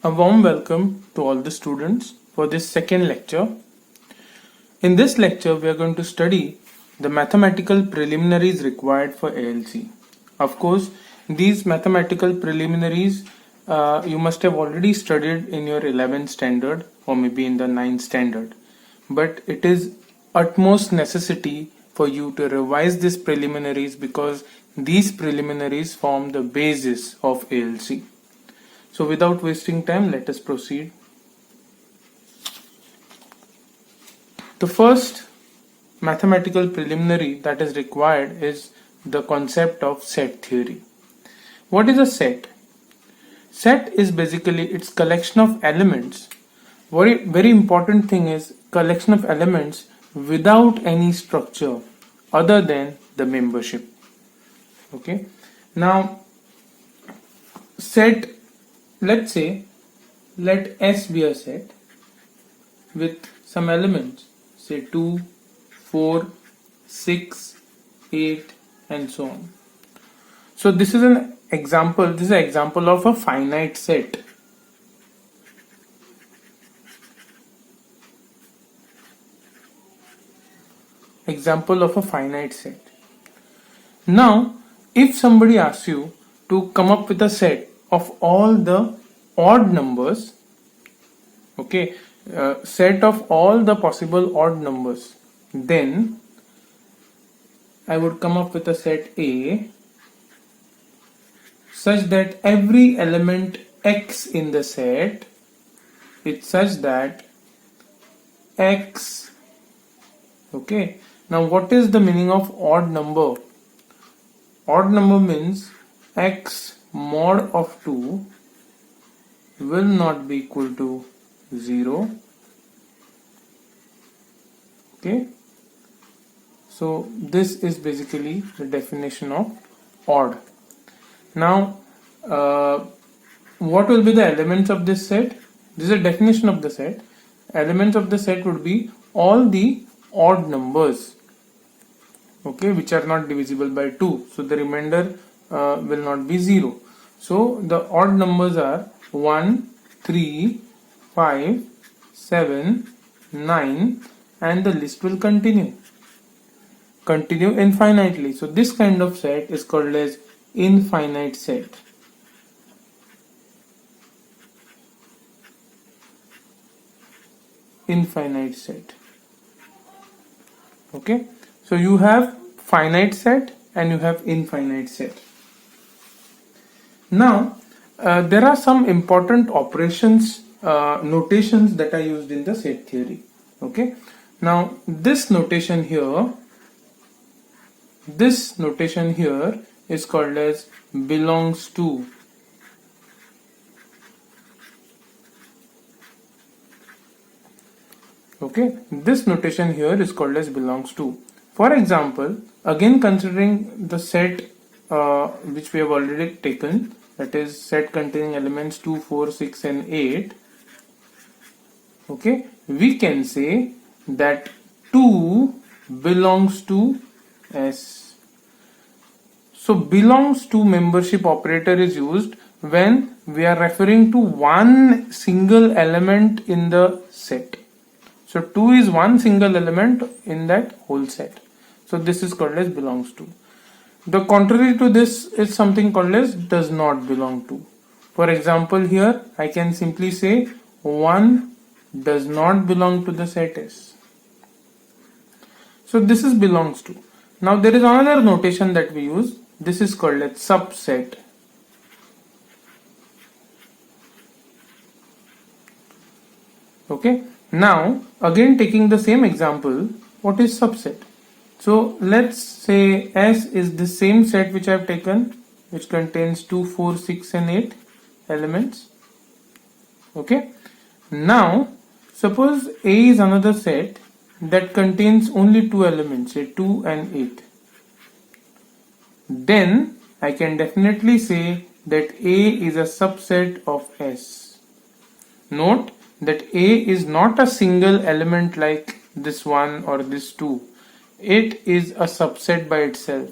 A warm welcome to all the students for this second lecture. In this lecture, we are going to study the mathematical preliminaries required for ALC. Of course, these mathematical preliminaries you must have already studied in your 11th standard or maybe in the 9th standard. But it is utmost necessity for you to revise these preliminaries because these preliminaries form the basis of ALC. So without wasting time, let us proceed. The first mathematical preliminary that is required is the concept of set theory. What is a set? Set is basically its collection of elements. Very important thing is collection of elements without any structure other than the membership. Okay. Now set, let's say, let S be a set with some elements, say 2, 4, 6, 8 and so on. So this is an example, this is an example of a finite set. Example of a finite set. Now, if somebody asks you to come up with a set of all the odd numbers, okay, set of all the possible odd numbers, then I would come up with a set A such that every element X in the set is such that X, okay. Now what is the meaning of odd number? Odd number means X mod of 2 will not be equal to 0. Okay. So this is basically the definition of odd. Now what will be the elements of this set? This is a definition of the set. Elements of the set would be all the odd numbers, okay, which are not divisible by 2. So the remainder will not be 0. So the odd numbers are 1, 3, 5, 7, 9 and the list will continue infinitely. So this kind of set is called as infinite set. Infinite set. Okay. So you have finite set and you have infinite set. Now there are some important operations, notations that are used in the set theory. Okay. Now this notation here is called as belongs to. Okay, this notation here is called as belongs to. For example, again considering the set which we have already taken, that is set containing elements 2, 4, 6 and 8. Okay, we can say that 2 belongs to S. So belongs to membership operator is used when we are referring to one single element in the set. So 2 is one single element in that whole set. So this is called as belongs to. The contrary to this is something called as does not belong to. For example, here I can simply say 1 does not belong to the set S. So this is belongs to. Now there is another notation that we use. This is called as subset. Okay. Now again taking the same example, what is subset? So let's say S is the same set which I have taken, which contains 2, 4, 6 and 8 elements. Okay. Now suppose A is another set that contains only 2 elements, say 2 and 8. Then I can definitely say that A is a subset of S. Note that A is not a single element like this one or this 2. It is a subset by itself.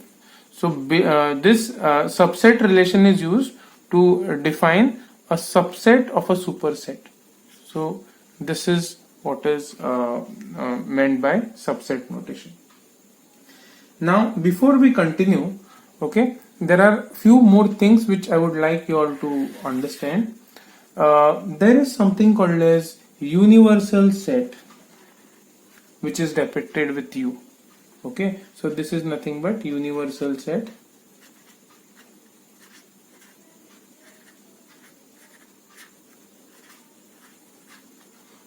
So this subset relation is used to define a subset of a superset. So this is what is meant by subset notation. Now before we continue, okay, there are few more things which I would like you all to understand. There is something called as universal set, which is depicted with U. Okay, so this is nothing but universal set.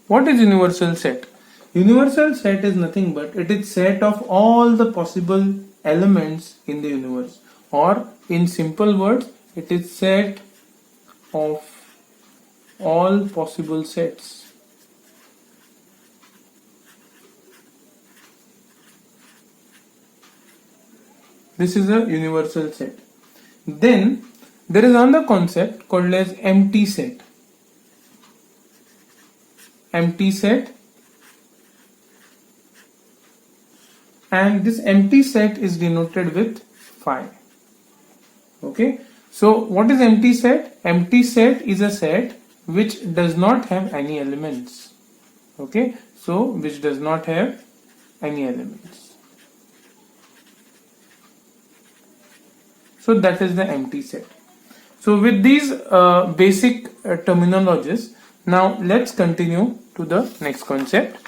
What is universal set? Universal set is nothing but it is set of all the possible elements in the universe, or in simple words, it is set of all possible sets. This is a universal set. Then there is another concept called as empty set. Empty set, and this empty set is denoted with phi. Okay, so what is empty set? Empty set is a set which does not have any elements. Okay, so which does not have any elements. So that is the empty set. So with these basic terminologies, now let's continue to the next concept.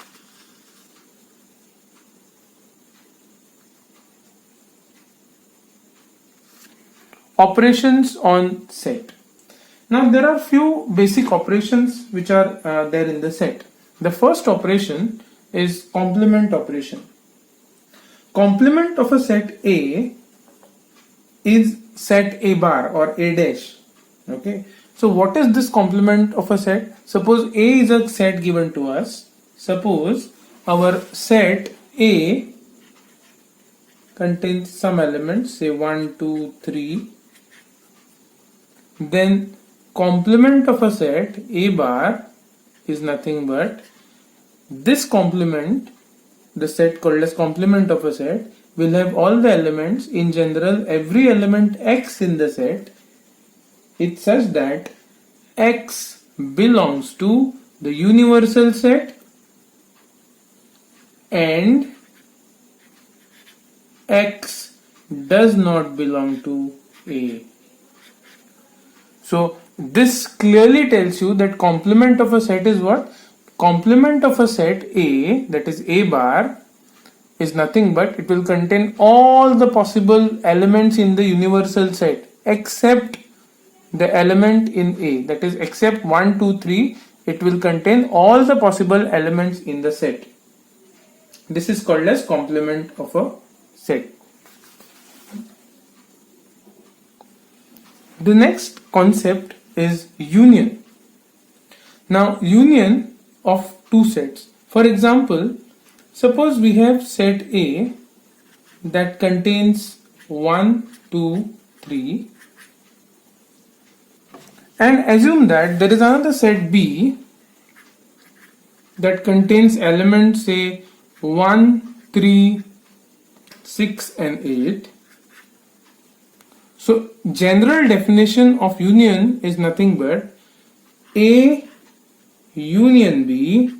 Operations on set. Now there are few basic operations which are there in the set. The first operation is complement operation. Complement of a set A is set A bar or A dash. Okay, so what is this complement of a set? Suppose A is a set given to us. Suppose our set A contains some elements, say 1, 2, 3. Then complement of a set A bar is nothing but this complement, the set called as complement of a set, will have all the elements. In general, every element X in the set, it's such that X belongs to the universal set and X does not belong to A. So this clearly tells you that complement of a set is what? Complement of a set A, that is A bar, is nothing but it will contain all the possible elements in the universal set except the element in A, that is except 1, 2, 3, it will contain all the possible elements in the set. This is called as complement of a set. The next concept is union. Now union of two sets. For example, suppose we have set A that contains 1, 2, 3, and assume that there is another set B that contains elements say 1, 3, 6 and 8. So general definition of union is nothing but A union B,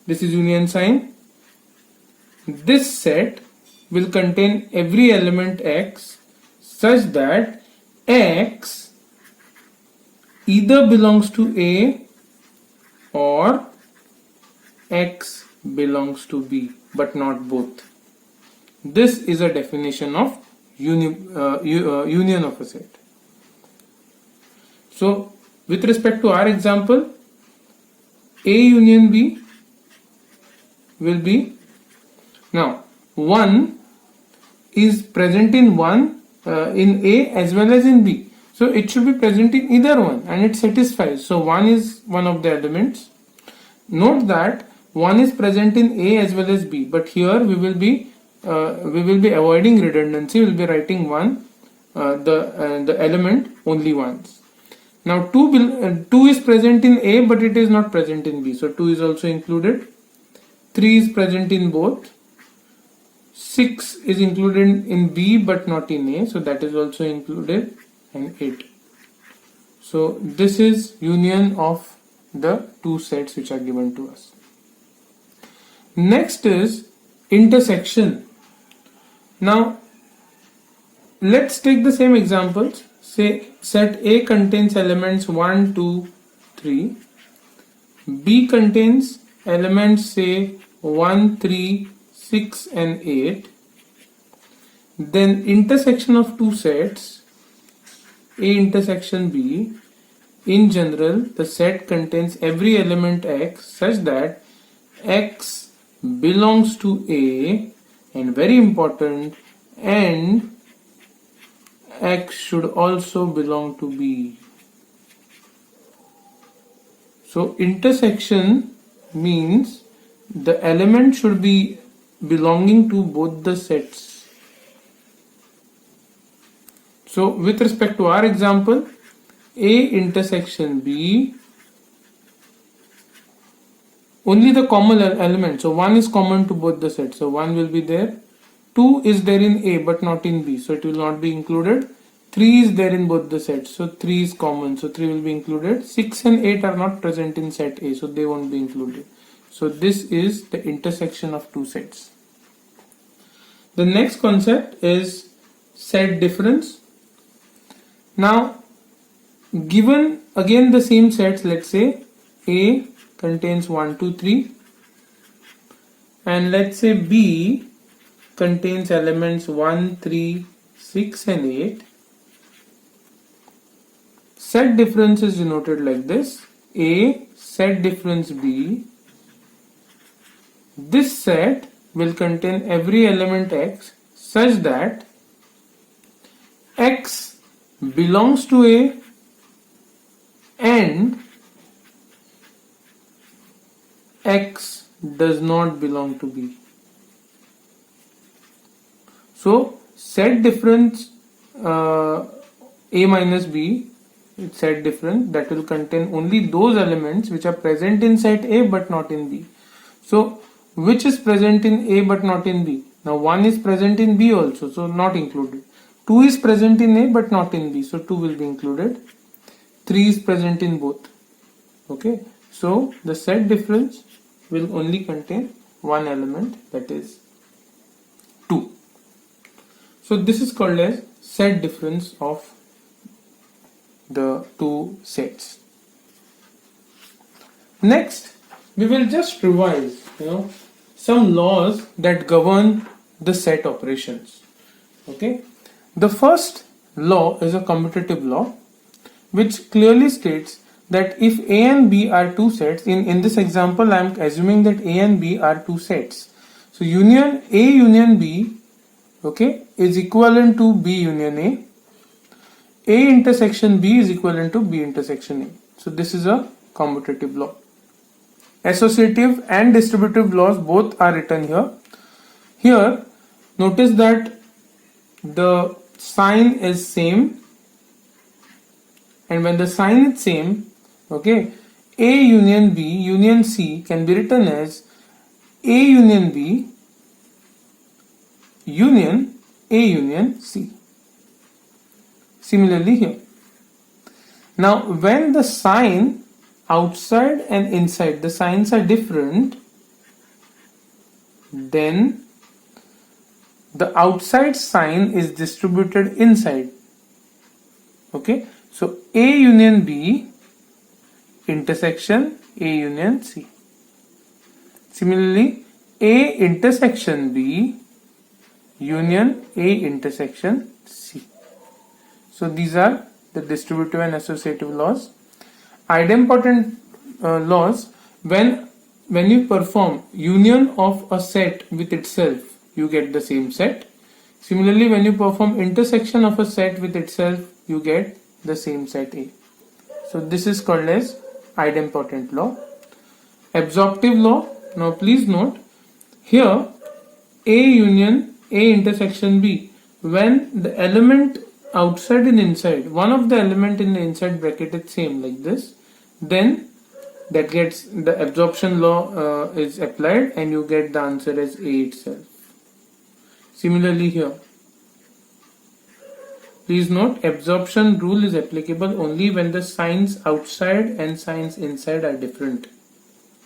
this is union sign, this set will contain every element X such that X either belongs to A or X belongs to B, but not both. This is a definition of union of a set. So with respect to our example, A union B will be, now 1 is present in in A as well as in B, so it should be present in either one and it satisfies. So 1 is one of the elements. Note that 1 is present in A as well as B, but here we will be avoiding redundancy. We will be writing the element only once. Now 2 is present in A but it is not present in B, so 2 is also included. 3 is present in both. 6 is included in B but not in A, so that is also included, and 8. So this is union of the two sets which are given to us. Next is intersection. Now let's take the same examples. Say set A contains elements 1, 2, 3. B contains elements say 1, 3, 6 and 8. Then intersection of two sets A intersection B. In general, the set contains every element X such that X belongs to A, and very important, and X should also belong to B. So intersection means the element should be belonging to both the sets. So with respect to our example, A intersection B, only the common element, so 1 is common to both the sets, so 1 will be there. 2 is there in A but not in B, so it will not be included. 3 is there in both the sets, so 3 is common, so 3 will be included. 6 and 8 are not present in set A, so they won't be included. So this is the intersection of two sets. The next concept is set difference. Now given again the same sets, let's say A contains 1, 2, 3 and let's say B contains elements 1, 3, 6 and 8. Set difference is denoted like this: A set difference B. This set will contain every element X such that X belongs to A and X does not belong to B. So set difference A minus B, it's set difference that will contain only those elements which are present in set A but not in B. So which is present in A but not in B? Now 1 is present in B also, so not included. 2 is present in A but not in B, so 2 will be included. 3 is present in both. Okay, so the set difference will only contain one element, that is 2. So this is called as set difference of the two sets. Next, we will just revise, some laws that govern the set operations. Okay, the first law is a commutative law, which clearly states that if A and B are two sets, in this example I am assuming that A and B are two sets. So union A union B, okay, is equivalent to B union A. A intersection B is equivalent to B intersection A. So this is a commutative law. Associative and distributive laws both are written here. Here, notice that the sign is same, and when the sign is same, okay, A union B union C can be written as A union B union A union C. Similarly here. Now when the sign outside and inside, the signs are different, then the outside sign is distributed inside. Okay, so A union B intersection A union C. Similarly, A intersection B union A intersection C. So these are the distributive and associative laws. Idempotent laws, when you perform union of a set with itself, you get the same set. Similarly, when you perform intersection of a set with itself, you get the same set A. So this is called as idempotent law. Absorptive law. Now please note here A union A intersection B, when the element outside and inside, one of the element in the inside bracket is same like this, then that gets the absorption law is applied and you get the answer as A itself. Similarly here, Please note, absorption rule is applicable only when the signs outside and signs inside are different.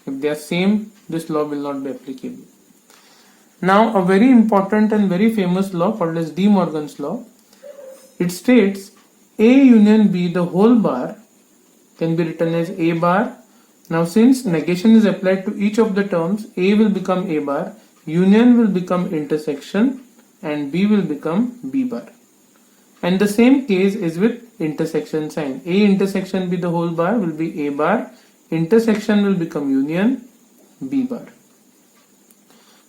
If they are same, this law will not be applicable. Now, a very important and very famous law called as De Morgan's law. It states A union B, the whole bar, can be written as A bar. Now, since negation is applied to each of the terms, A will become A bar, union will become intersection, and B will become B bar. And the same case is with intersection sign. A intersection B, the whole bar, will be A bar, intersection will become union, B bar.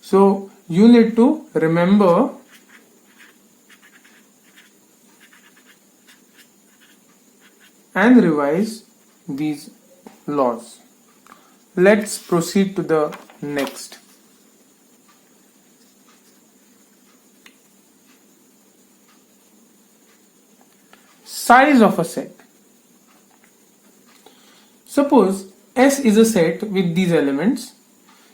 So you need to remember and revise these laws. Let's proceed to the next. Size of a set. Suppose S is a set with these elements.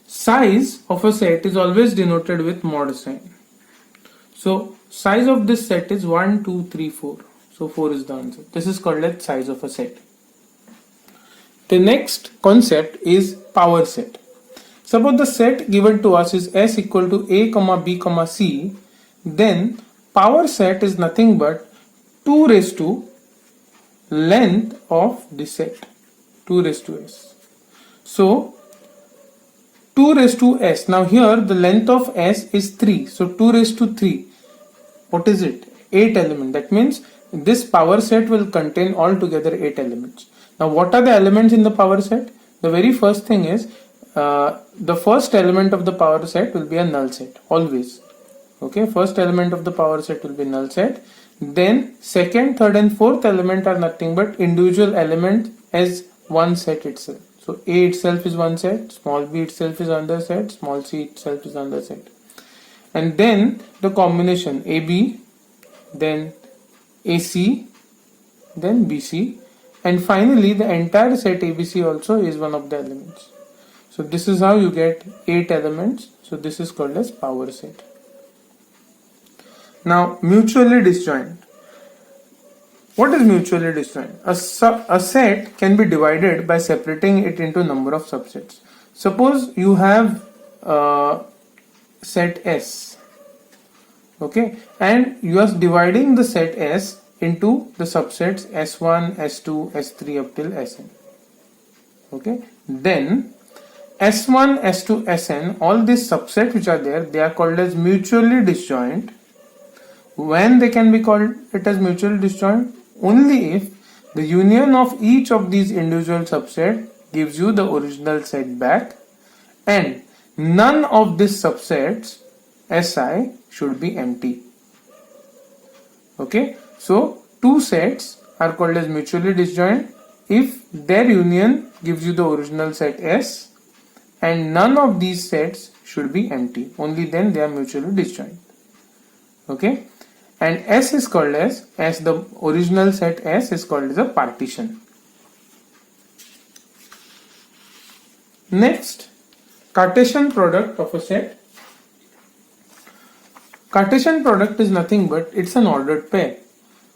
Size of a set is always denoted with mod sign. So size of this set is 1, 2, 3, 4. So 4 is the answer. This is called as size of a set. The next concept is power set. Suppose the set given to us is S equal to A, B, C. Then power set is nothing but 2 raised to length of the set. 2 raised to S. So 2 raised to S. Now here the length of S is 3. So 2 raised to 3. What is it? 8 elements. That means this power set will contain altogether 8 elements. Now what are the elements in the power set? The very first thing is the first element of the power set will be a null set. Always. Okay. First element of the power set will be null set. Then second, third and fourth element are nothing but individual elements as one set itself. So A itself is one set, small b itself is another set, small c itself is another set. And then the combination AB, then AC, then BC, and finally the entire set ABC also is one of the elements. So this is how you get 8 elements. So this is called as power set. Now mutually disjoint. What is mutually disjoint? A set can be divided by separating it into a number of subsets. Suppose you have set S, okay, and you are dividing the set S into the subsets S1, S2, S3 up till Sn. Okay, then S1, S2, Sn, all these subsets which are there, they are called as mutually disjoint. When they can be called it as mutually disjoint? Only if the union of each of these individual subsets gives you the original set back and none of these subsets Si should be empty. Okay, so two sets are called as mutually disjoint if their union gives you the original set S and none of these sets should be empty. Only then they are mutually disjoint. Okay. And S is called as the original set S is called as a partition. Next, Cartesian product of a set. Cartesian product is nothing but it's an ordered pair.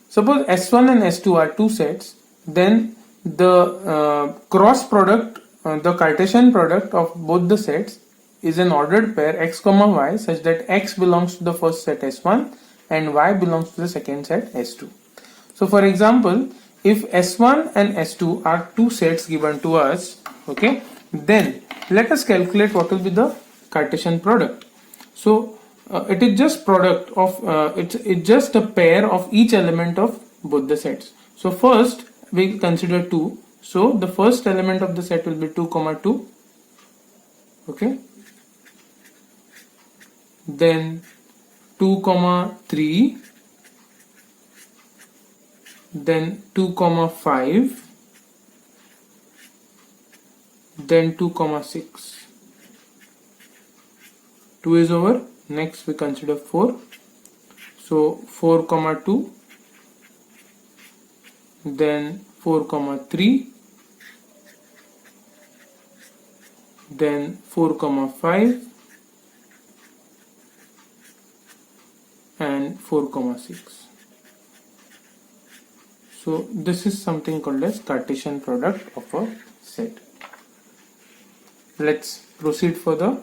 Suppose S1 and S2 are two sets, then the cross product, the Cartesian product of both the sets is an ordered pair x, y such that x belongs to the first set S1 and y belongs to the second set S2. So for example, if S1 and S2 are two sets given to us, okay, then let us calculate what will be the Cartesian product. So it is just product of it's just a pair of each element of both the sets. So first we consider 2. So the first element of the set will be 2, 2. Okay. Then 2, 3, then 2, 5, then 2, 6. 2 is over. Next we consider 4. So 4, 2, then 4, 3, then 4, 5, and 4, 6. So this is something called as Cartesian product of a set. Let's proceed further.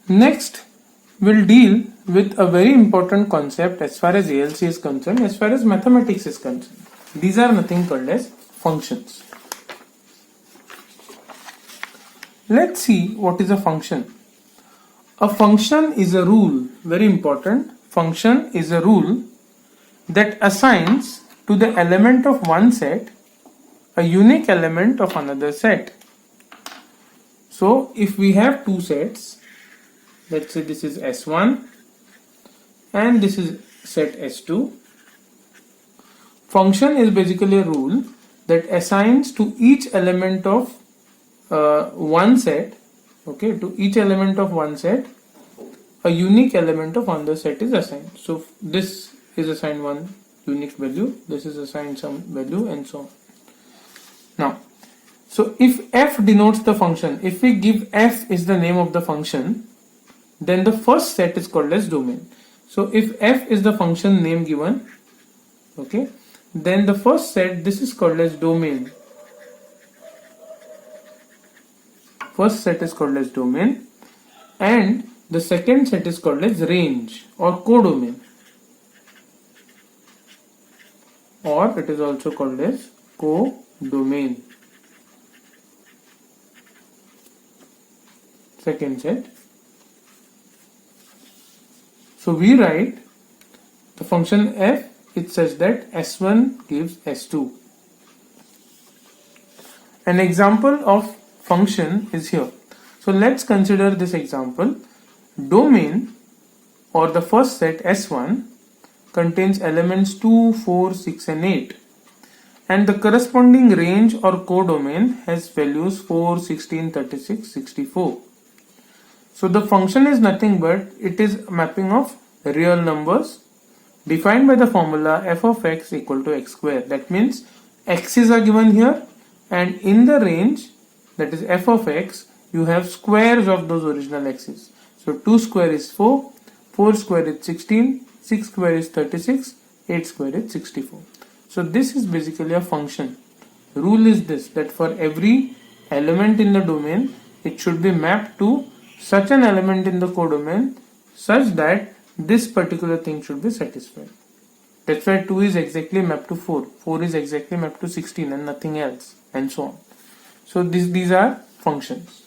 Next, we'll deal with a very important concept as far as ALC is concerned, as far as mathematics is concerned. These are nothing called as functions. Let's see what is a function. A function is a rule, very important. Function is a rule that assigns to the element of one set a unique element of another set. So if we have two sets, let's say this is S1 and this is set S2. Function is basically a rule that assigns to each element of one set, okay, to each element of one set, a unique element of another set is assigned. So this is assigned one unique value, this is assigned some value, and so on. Now, so if f denotes the function, if we give f is the name of the function, then the first set is called as domain. So if f is the function name given, okay, then the first set, this is called as domain. First set is called as domain, and the second set is called as range or codomain, or it is also called as codomain. Second set. So we write the function f, it says that S1 gives S2. An example of function is here. So let's consider this example. Domain or the first set S1 contains elements 2, 4, 6 and 8, and the corresponding range or codomain has values 4, 16, 36, 64. So the function is nothing but it is a mapping of real numbers defined by the formula f of x equal to x square. That means x's are given here, and in the range, that is f of x, you have squares of those original x's. So 2 square is 4, 4 square is 16, 6 square is 36, 8 square is 64. So this is basically a function. The rule is this, that for every element in the domain, it should be mapped to such an element in the codomain such that this particular thing should be satisfied. That's why 2 is exactly mapped to 4, 4 is exactly mapped to 16 and nothing else, and so on. So these are functions.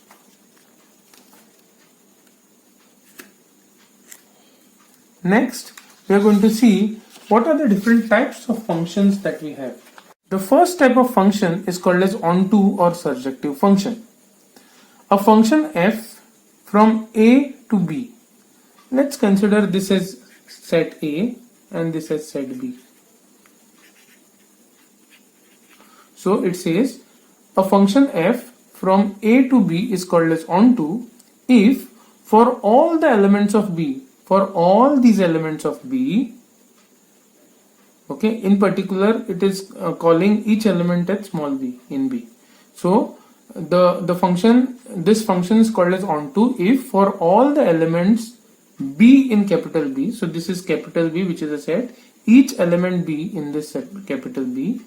Next, we are going to see what are the different types of functions that we have. The first type of function is called as onto or surjective function. A function f from A to B. Let's consider this as set A and this as set B. So it says a function f from A to B is called as onto if for all the elements of B, for all these elements of B, okay, in particular it is calling each element as small b in B. So this function is called as onto if for all the elements B in capital B, so this is capital B which is a set, each element B in this set capital B,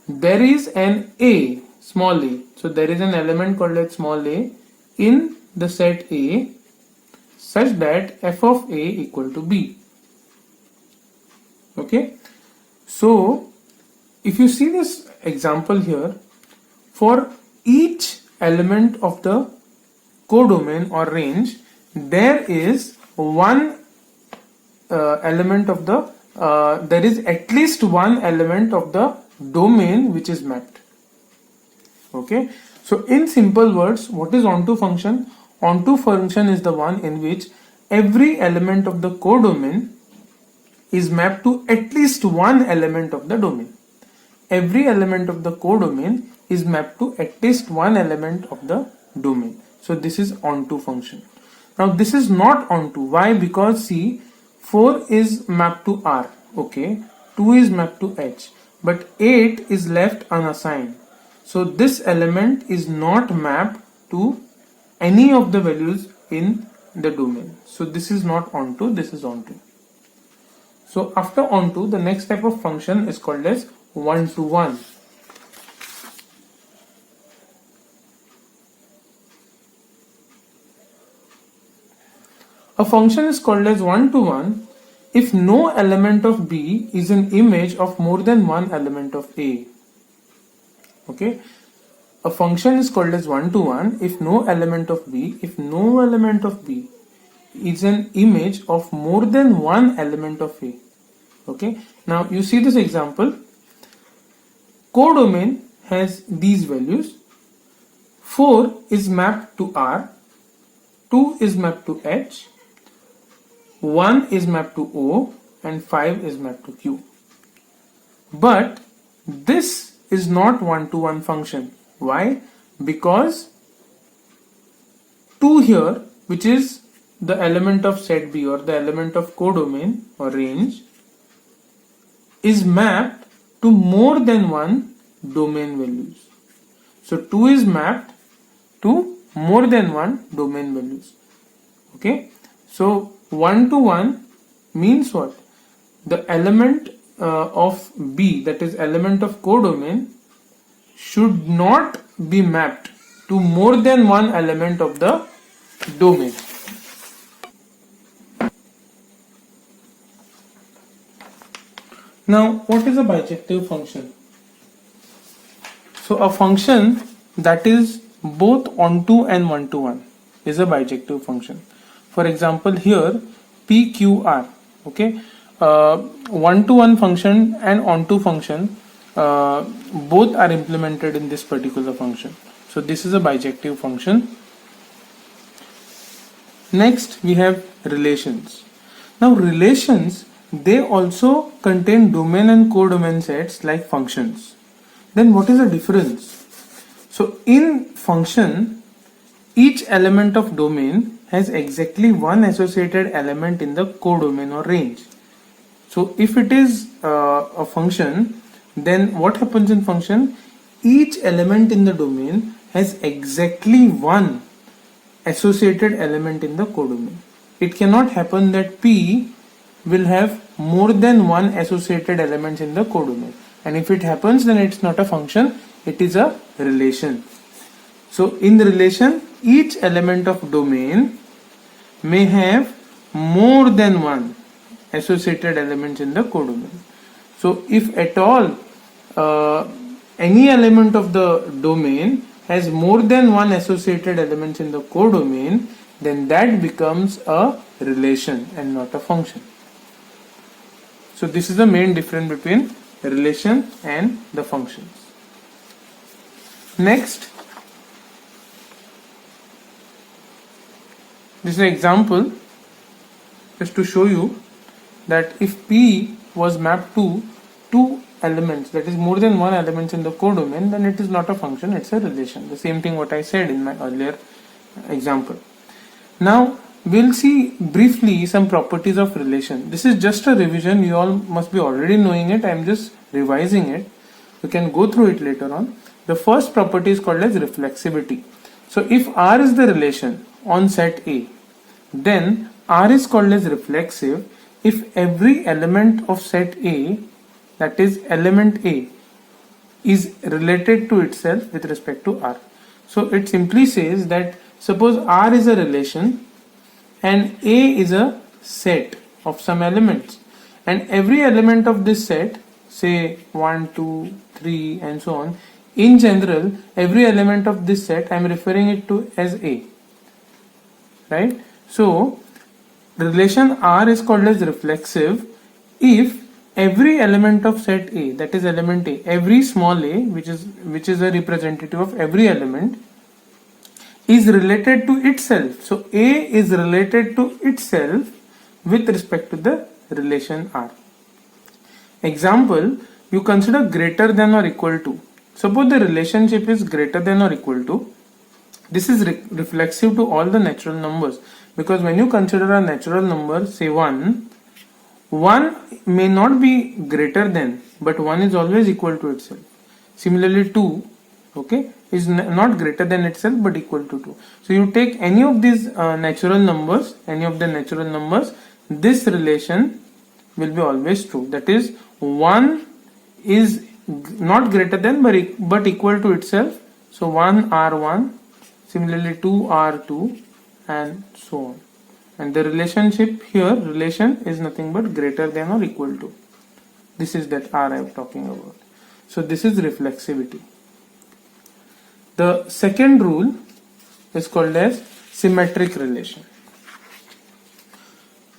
there is an A, small a, so there is an element called as small a in the set A such that f of A equal to B. Okay, so if you see this example here, for each element of the codomain or range, there is one element of the there is at least one element of the domain which is mapped. Okay, so in simple words, what is onto function? Onto function is the one in which every element of the codomain is mapped to at least one element of the domain. Every element of the codomain is mapped to at least one element of the domain. So this is onto function. Now this is not onto. Why? Because see, 4 is mapped to R, okay, 2 is mapped to H, but 8 is left unassigned. So this element is not mapped to any of the values in the domain. So this is not onto, this is onto. So after onto, the next type of function is called as one-to-one. A function is called as one-to-one if no element of B is an image of more than one element of A. Okay, a function is called as one-to-one if no element of B is an image of more than one element of A. Okay, now you see this example. Codomain has these values. 4 is mapped to R, 2 is mapped to H, 1 is mapped to O, and 5 is mapped to Q. But this is not one-to-one function. Why? Because 2 here, which is the element of set B or the element of codomain or range, is mapped to more than one domain values. So 2 is mapped to more than one domain values. Okay, so one-to-one means what? The element of B, that is element of codomain, should not be mapped to more than one element of the domain. Now, what is a bijective function? So a function that is both onto and one-to-one is a bijective function. For example, here PQR, okay, one-to-one function and onto function both are implemented in this particular function. So this is a bijective function. Next we have relations. Now relations, they also contain domain and codomain sets like functions. Then what is the difference? So in function, each element of domain has exactly one associated element in the codomain or range. So if it is a function, then what happens in function? Each element in the domain has exactly one associated element in the codomain. It cannot happen that P will have more than one associated element in the codomain. And if it happens, then it's not a function, it is a relation. So in the relation, each element of domain may have more than one associated element in the codomain. So if at all any element of the domain has more than one associated element in the codomain, then that becomes a relation and not a function. So this is the main difference between relation and the functions. Next, this is an example just to show you that if P was mapped to two elements, that is more than one element in the codomain, then it is not a function, it's a relation. The same thing what I said in my earlier example. Now we'll see briefly some properties of relation. This is just a revision, you all must be already knowing it, I'm just revising it. You can go through it later on. The first property is called as reflexivity. So if R is the relation on set A, then R is called as reflexive if every element of set A, that is element A, is related to itself with respect to R. So it simply says that suppose R is a relation and A is a set of some elements, and every element of this set, say 1, 2, 3 and so on, in general every element of this set I am referring it to as A, right? So relation R is called as reflexive if every element of set A, that is element A, every small a, which is a representative of every element, is related to itself. So A is related to itself with respect to the relation R. Example, you consider greater than or equal to. Suppose the relationship is greater than or equal to. This is reflexive to all the natural numbers, because when you consider a natural number, say 1 may not be greater than, but 1 is always equal to itself. Similarly 2 okay, is not greater than itself but equal to 2. So you take any of these natural numbers, this relation will be always true. That is, 1 is not greater than but equal to itself. So 1 R1, similarly 2 R2, and so on. And the relationship here, relation is nothing but greater than or equal to. This is that R I am talking about. So this is reflexivity. The second rule is called as symmetric relation.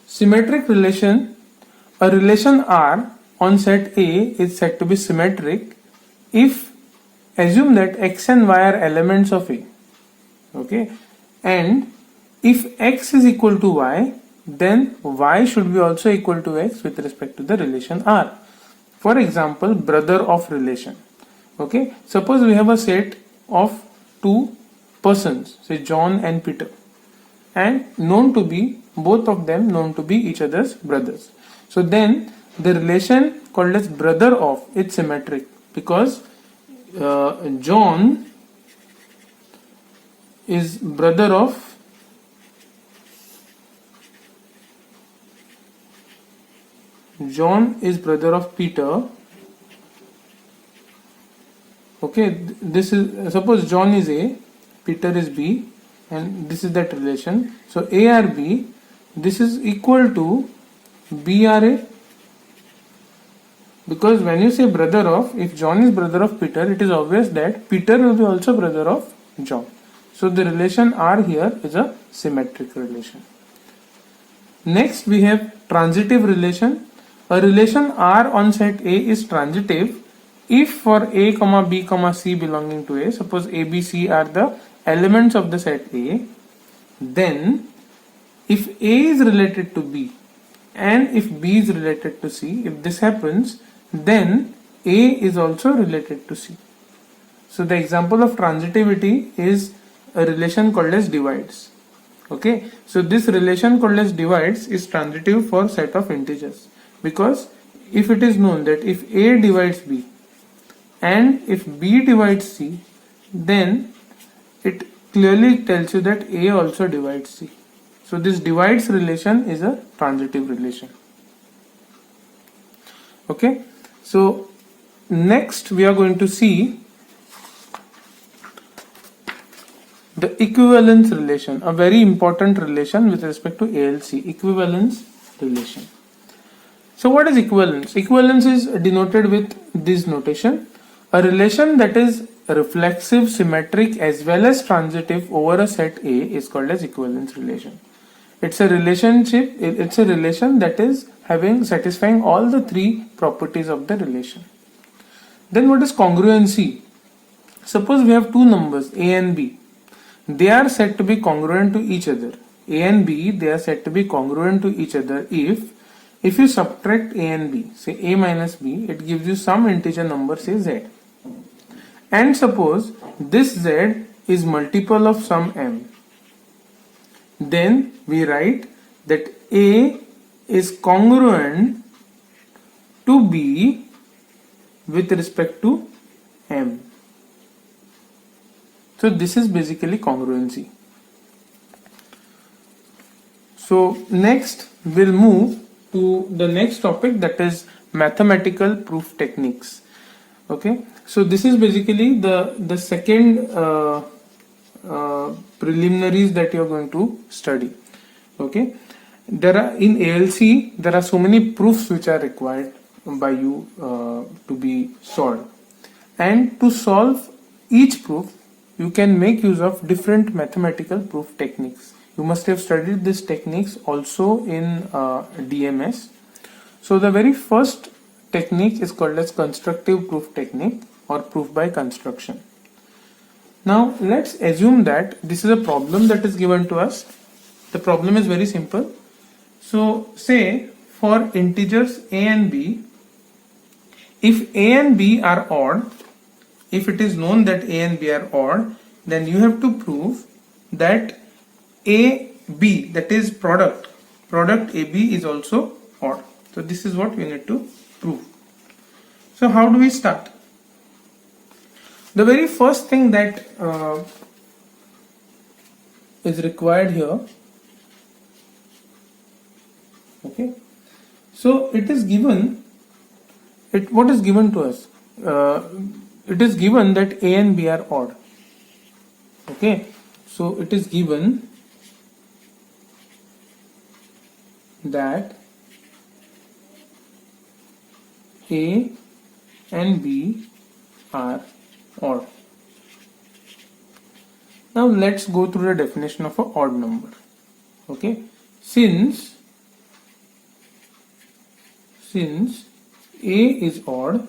Symmetric relation, a relation R on set A is said to be symmetric if assume that X and Y are elements of A. Okay, and if X is equal to Y, then Y should be also equal to X with respect to the relation R. For example, brother of relation. Okay, suppose we have a set of two persons, say John and Peter, and both of them known to be each other's brothers. So then the relation called as brother of is symmetric because John is brother of Peter. Okay, this is, suppose John is A, Peter is B, and this is that relation. So A R B, this is equal to B R A, because when you say brother of, if John is brother of Peter, it is obvious that Peter will be also brother of John. So the relation R here is a symmetric relation. Next we have transitive relation. A relation R on set A is transitive if for A, B, C belonging to A, suppose A, B, C are the elements of the set A, then if A is related to B and if B is related to C, if this happens, then A is also related to C. So the example of transitivity is a relation called as divides. Okay, so this relation called as divides is transitive for set of integers, because if it is known that if A divides B and if B divides C, then it clearly tells you that A also divides C. So this divides relation is a transitive relation. Okay, so next we are going to see the equivalence relation, a very important relation with respect to ALC, equivalence relation. So what is equivalence? Equivalence is denoted with this notation: a relation that is reflexive, symmetric as well as transitive over a set A is called as equivalence relation. It's a relation that is satisfying all the three properties of the relation. Then what is congruency? Suppose we have two numbers A and B. They are said to be congruent to each other. A and B, they are said to be congruent to each other if you subtract A and B, say A minus B, it gives you some integer number, say Z. And suppose this Z is multiple of some M. Then we write that A is congruent to B with respect to M. So this is basically congruency. So next we'll move to the next topic, that is mathematical proof techniques. Okay, so this is basically the second preliminaries that you're going to study. Okay, in ALC there are so many proofs which are required by you to be solved, and to solve each proof you can make use of different mathematical proof techniques. You must have studied these techniques also in DMS. So the very first technique is called as constructive proof technique or proof by construction. Now let's assume that this is a problem that is given to us. The problem is very simple. So say for integers A and B, if A and B are odd, if it is known that A and B are odd, then you have to prove that AB, that is product AB is also odd. So this is what we need to prove. So how do we start? The very first thing that is required here, okay, so it is given, what is given to us? It is given that A and B are odd. Okay, so it is given that A and B are odd. Now let's go through the definition of an odd number. Okay, since A is odd,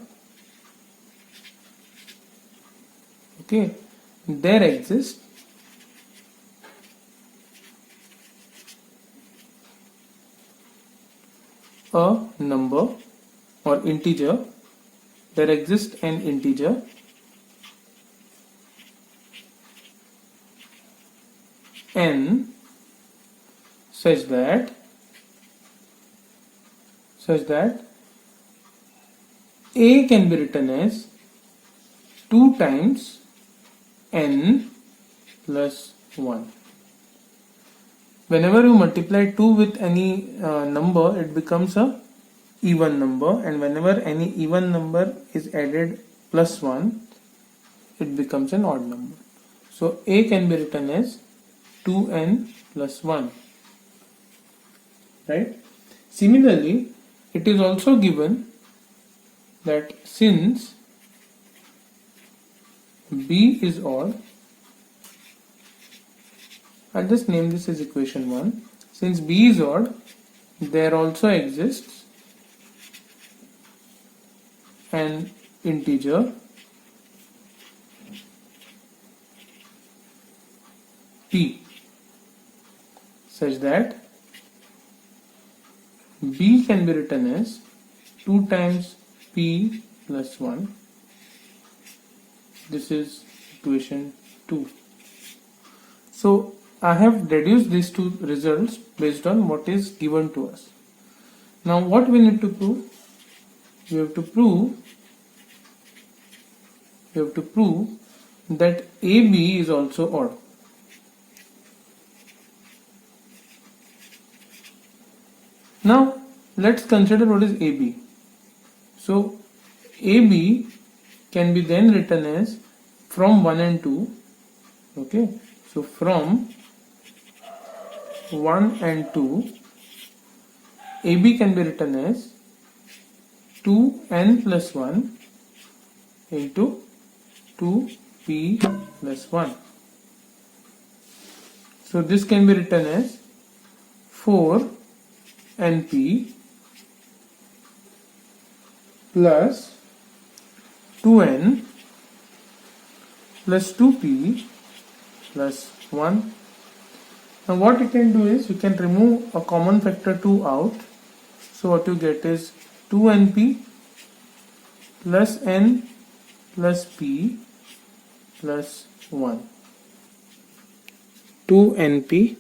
okay, there exists a number or integer, there exists an integer n such that A can be written as 2 times n plus 1. Whenever you multiply 2 with any number, it becomes a even number, and whenever any even number is added plus 1, it becomes an odd number. So A can be written as 2n plus 1, right? Similarly, it is also given that since B is odd, I'll just name this as equation 1. Since B is odd, there also exists an integer P such that B can be written as 2 times P plus 1. This is equation 2. So I have deduced these two results based on what is given to us. Now what we need to prove? We have to prove that AB is also odd. Now let's consider what is AB. So AB can be then written as from 1 and 2. Okay, so from 1 and 2, AB can be written as 2n plus 1 into 2p plus 1. So this can be written as 4np plus 2n plus 2p plus 1. Now what you can do is you can remove a common factor 2 out. So what you get is 2np plus n plus p plus 1. 2np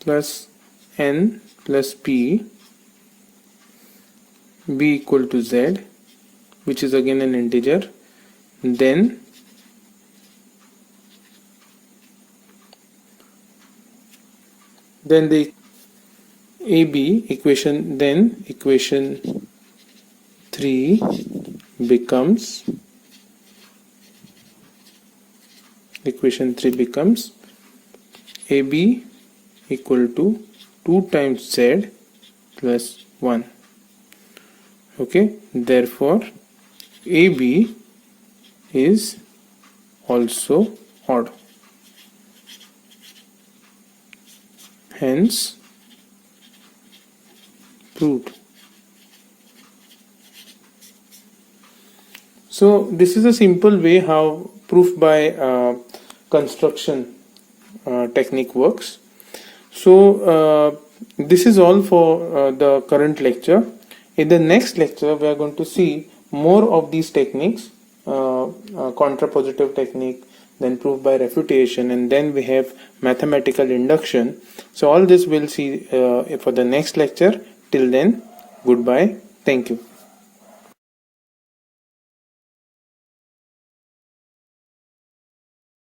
plus n plus p, b equal to z, which is again an integer, then the AB equation, then equation 3 becomes AB equal to 2 times z plus 1. Okay, therefore AB is also odd. Hence proved. So this is a simple way how proof by construction technique works. So this is all for the current lecture. In the next lecture we are going to see more of these techniques, contrapositive technique, then proof by refutation, and then we have mathematical induction. So all this we'll see for the next lecture. Till then, goodbye. Thank you.